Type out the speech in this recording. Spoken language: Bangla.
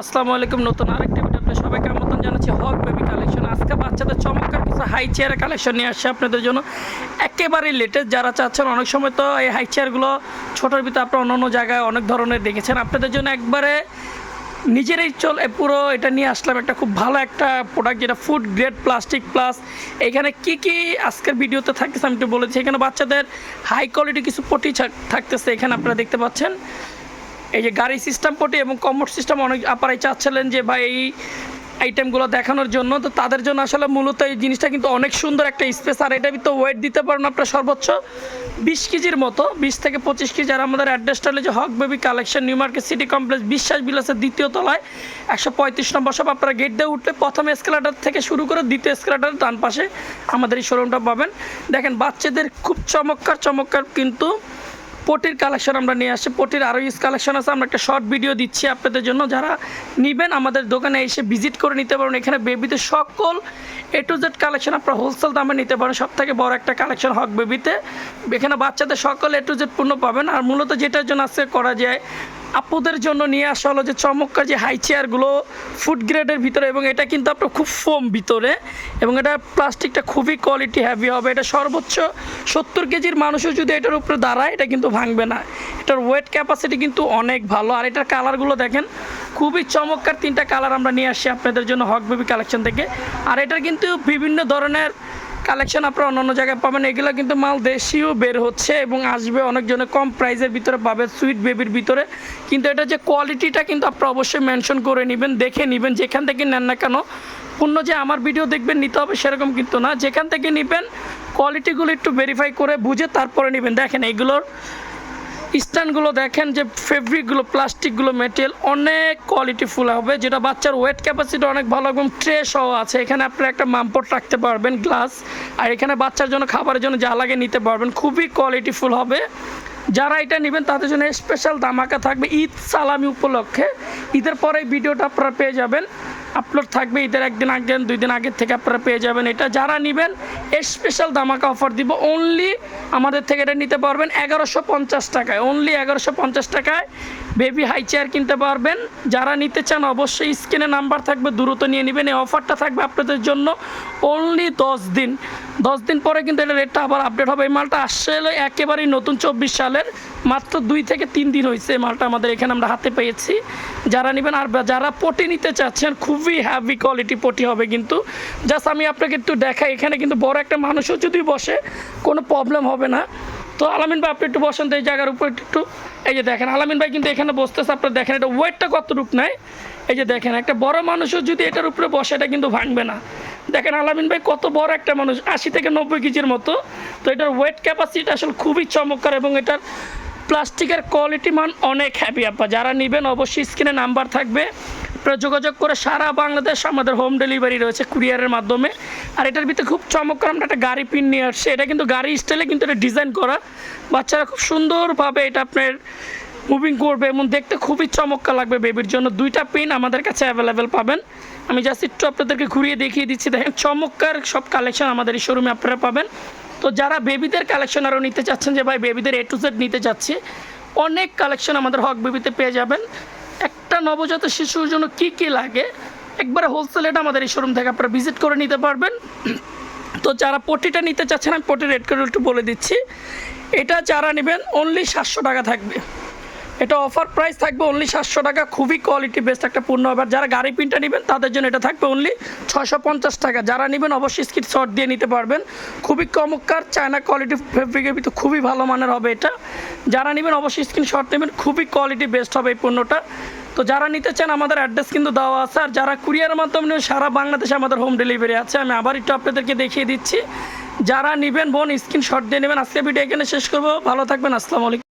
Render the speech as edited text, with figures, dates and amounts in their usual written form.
আসসালামু আলাইকুম। নতুন আরেকটি ভিডিও আপনাদের সবাইকে আমন্ত্রণ জানাচ্ছি। হক বেবি কালেকশন। আজকে বাচ্চাদের চমৎকার কিছু হাই চেয়ারের কালেকশন নিয়ে আসছে আপনাদের জন্য, একেবারেই লেটেস্ট। যারা চাচ্ছেন, অনেক সময় তো এই হাই চেয়ারগুলো ছোটোর ভিতরে আপনারা অন্য জায়গায় অনেক ধরনের দেখেছেন, আপনাদের জন্য একবারে নিজেরাই পুরো এটা নিয়ে আসলাম। একটা খুব ভালো একটা প্রোডাক্ট, যেটা ফুড গ্রেড প্লাস্টিক প্লাস। এখানে কি আজকের ভিডিওতে থাকতেছে আমি একটু বলেছি। এখানে বাচ্চাদের হাই কোয়ালিটি কিছু পটি থাকতেছে, এখানে আপনারা দেখতে পাচ্ছেন। এই যে গাড়ি সিস্টেম পটি এবং কমোড সিস্টেম, অনেক আপনারাই চাচ্ছিলেন যে ভাই এই আইটেমগুলো দেখানোর জন্য, তো তাদের জন্য আসলে মূলত এই জিনিসটা কিন্তু অনেক সুন্দর একটা স্পেস। আর এটা তো ওয়েট দিতে পারেন আপনার সর্বোচ্চ 20 কেজির মতো, 20 থেকে 25 কেজি। আর আমাদের অ্যাড্রেসটা হলে যে Haque baby collection, new market city complex, Biswas বিলাসের দ্বিতীয় তলায় 135 নম্বর সব। আপনারা গেট দিয়ে উঠলে প্রথম এসকেলেটর থেকে শুরু করে দ্বিতীয় এসকেলেটর ডান পাশে আমাদের এই শোরুমটা পাবেন। দেখেন বাচ্চাদের খুব চমৎকার কিন্তু পটির কালেকশন আমরা নিয়ে আসছি। পটির আরও ইউজ কালেকশন আছে, আমরা একটা শর্ট ভিডিও দিচ্ছি আপনাদের জন্য। যারা নেবেন আমাদের দোকানে এসে ভিজিট করে নিতে পারেন। এখানে বেবিতে সকল A to Z কালেকশন আপনারা হোলসেল দামে নিতে পারেন। সব থেকে বড় একটা কালেকশন হক বেবিতে, এখানে বাচ্চাদের সকল A to Z পণ্য পাবেন। আর মূলত যেটার জন্য আজকে করা যায়, আপুদের জন্য নিয়ে আসা হলো যে চমৎকার যে হাই চেয়ারগুলো ফুড গ্রেডের ভিতরে, এবং এটা কিন্তু আপনার খুব ফোম ভিতরে, এবং এটা প্লাস্টিকটা খুবই কোয়ালিটি হ্যাভি হবে। এটা সর্বোচ্চ 70 কেজির মানুষও যদি এটার উপরে দাঁড়ায় এটা কিন্তু ভাঙবে না। এটার ওয়েট ক্যাপাসিটি কিন্তু অনেক ভালো। আর এটার কালারগুলো দেখেন, খুবই চমৎকার 3টা কালার আমরা নিয়ে আসছি আপনাদের জন্য হক বেবি কালেকশন থেকে। আর এটার কিন্তু বিভিন্ন ধরনের কালেকশন আপনারা অন্য জায়গায় পাবেন। এগুলো কিন্তু মাল দেশীয় বের হচ্ছে এবং আসবে অনেকজনে কম প্রাইসের ভিতরে পাবে, সুইট বেবির ভিতরে। কিন্তু এটা যে কোয়ালিটিটা কিন্তু আপনারা অবশ্যই মেনশন করে নেবেন, দেখে নেবেন। যেখান থেকে নেন না কেন, পূর্ণ যে আমার ভিডিও দেখবেন নিতে হবে সেরকম কিন্তু না। যেখান থেকে নেবেন কোয়ালিটিগুলো একটু ভেরিফাই করে বুঝে তারপরে নেবেন। দেখেন এইগুলোর স্ট্যান্ডগুলো দেখেন, যে ফেব্রিকগুলো, প্লাস্টিকগুলো, মেটেরিয়াল অনেক কোয়ালিটিফুল হবে। যেটা বাচ্চার ওয়েট ক্যাপাসিটি অনেক ভালো, এবং ট্রে সহ আছে। এখানে আপনারা একটা মামপট রাখতে পারবেন, গ্লাস। আর এখানে বাচ্চার জন্য খাবারের জন্য যা লাগে নিতে পারবেন, খুবই কোয়ালিটিফুল হবে। যারা এটা নেবেন তাদের জন্য স্পেশাল ধামাকা থাকবে ঈদ সালামি উপলক্ষে। ঈদের পরে এই ভিডিওটা আপনারা পেয়ে যাবেন, আপলোড থাকবে ঈদের 1 দিন আগে 2 দিন আগের থেকে আপনারা পেয়ে যাবেন। এটা যারা নেবেন স্পেশাল ধামাকা অফার দিব। অনলি আমাদের থেকে এটা নিতে পারবেন 1150 টাকায়, অনলি 1150 টাকায় বেবি হাই চেয়ার কিনতে পারবেন। যারা নিতে চান অবশ্যই স্ক্রিনে নাম্বার থাকবে, দ্রুত নিয়ে নেবেন। এই অফারটা থাকবে আপনাদের জন্য অনলি 10 দিন। 10 দিন পরে কিন্তু এটা রেটটা আবার আপডেট হবে। এই মালটা আসলে একেবারেই নতুন, 24 সালের, মাত্র 2 থেকে 3 দিন হয়েছে এই মালটা আমাদের এখানে আমরা হাতে পেয়েছি। যারা নেবেন, আর যারা পটি নিতে চাচ্ছেন, খুবই হ্যাভি কোয়ালিটি পটি হবে কিন্তু। জাস্ট আমি আপনাকে একটু দেখাই, এখানে কিন্তু বড় একটা মানুষও যদি বসে কোনো প্রবলেম হবে না। তো আলামিন ভাই আপনি একটু বসেন তো এই জায়গার উপর একটু। এই যে দেখেন আলামিন ভাই কিন্তু এখানে বসতেছে, আপনারা দেখেন এটা ওয়েটটা কতটুক নেয়। এই যে দেখেন একটা বড় মানুষও যদি এটার উপরে বসে এটা কিন্তু ভাঙবে না। দেখেন আলামিন ভাই কত বড় একটা মানুষ, 80 থেকে 90 কেজির মতো। তো এটার ওয়েট ক্যাপাসিটি আসলে খুবই চমৎকার, এবং এটার প্লাস্টিকের কোয়ালিটি মান অনেক হ্যাপি। আপা যারা নেবেন অবশ্যই স্ক্রিনে নাম্বার থাকবে, আপনারা যোগাযোগ করে সারা বাংলাদেশ আমাদের হোম ডেলিভারি রয়েছে কুরিয়ারের মাধ্যমে। আর এটার ভিতরে খুব চমৎকার আমরা একটা গাড়ি পিন নিয়ে আসছি। এটা কিন্তু গাড়ি স্টাইলে কিন্তু এটা ডিজাইন করা, বাচ্চারা খুব সুন্দরভাবে এটা আপনার মুভিং করবে এবং দেখতে খুবই চমৎকার লাগবে বেবির জন্য। 2টা পিন আমাদের কাছে অ্যাভেলেবেল পাবেন। আমি জাস্ট একটু আপনাদেরকে ঘুরিয়ে দেখিয়ে দিচ্ছি। দেখেন চমৎকার সব কালেকশন আমাদের এই শোরুমে আপনারা পাবেন। তো যারা বেবিদের কালেকশন আরও নিতে চাচ্ছেন, যে ভাই বেবিদের A to Z নিতে চাচ্ছি, অনেক কালেকশন আমাদের হক বেবিতে পেয়ে যাবেন। একটা নবজাত শিশুর জন্য কি লাগে একবারে হোলসেল এটা আমাদের এই শোরুম থেকে আপনারা ভিজিট করে নিতে পারবেন। তো যারা পটিটা নিতে চাচ্ছেন, আমি পটির রেট করে একটু বলে দিচ্ছি। এটা যারা নেবেন অনলি 700 টাকা থাকবে। এটা অফার প্রাইস থাকবে অনলি 700 টাকা, খুবই কোয়ালিটি বেস্ট একটা পণ্য হবে। আর যারা গাড়ি পিনটা নেবেন তাদের জন্য এটা থাকবে অনলি 650 টাকা। যারা নেবেন অবশ্যই স্ক্রিনশট দিয়ে নিতে পারবেন। খুবই চমৎকার চায়না কোয়ালিটি ফেব্রিকের ভিতরে খুবই ভালো মানের হবে এটা। যারা নেবেন অবশ্যই স্ক্রিনশট নেবেন, খুবই কোয়ালিটি বেস্ট হবে এই পণ্যটা। তো যারা নিতে চান আমাদের অ্যাড্রেস কিন্তু দেওয়া আছে। আর যারা কুরিয়ারের মাধ্যমে নেবেন সারা বাংলাদেশে আমাদের হোম ডেলিভারি আছে। আমি আবার একটু আপনাদেরকে দেখিয়ে দিচ্ছি। যারা নেবেন বোন স্ক্রিনশট দিয়ে নেবেন। আজকে ভিডিও এখানে শেষ করবো, ভালো থাকবেন, আসসালামু আলাইকুম।